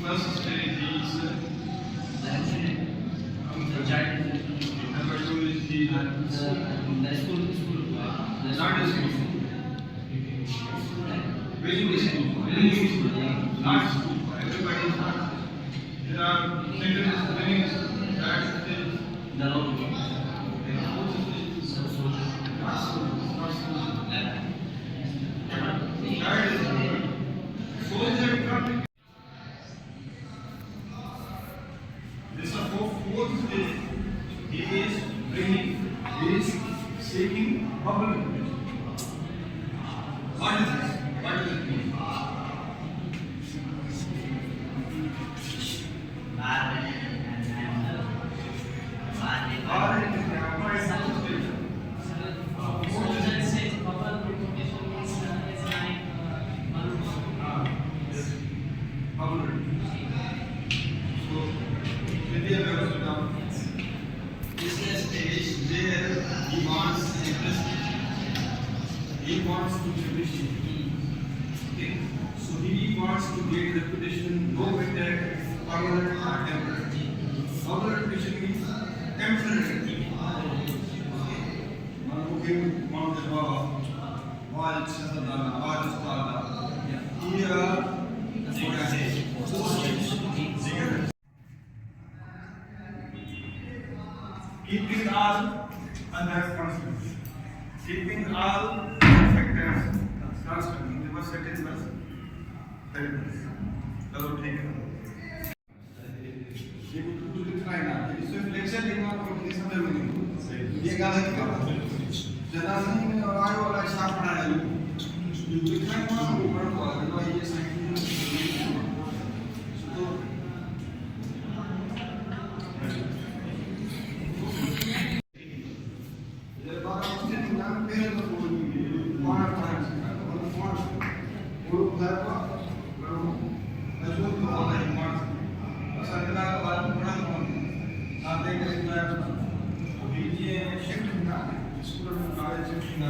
first stage is the child. Number two is the school. Not the school. Very school. Not school. Everybody is not. There are secondary schools, that stage. This is fourth stage. He is bringing, he is seeking public education. What is this? What does it mean? He wants to finish it. Okay? So he wants to get reputation, no matter permanent or temporary. Permanent reputation means temporary. Mungkin mau jawab, wal sadana, wal sadana. Here, keeping all others constant. Keeping all factors constant. The first sentence was चलो ठीक है ये कुछ लिखना है ना इसमें flexion लिखना तो अपनी समझ में नहीं ये गाना क्या जना नहीं और आयो वाला छाप पड़ा है लिखना है ना ऊपर को तो ये साइकिल तो ये बात मुझे ना पहले तो वहाँ वो उधर को मजबूत होना है मार्क्स सरकार का बात पढ़ा कौन साथ एक शिफ्ट ना स्कूल में कॉलेज शिफ्ट ना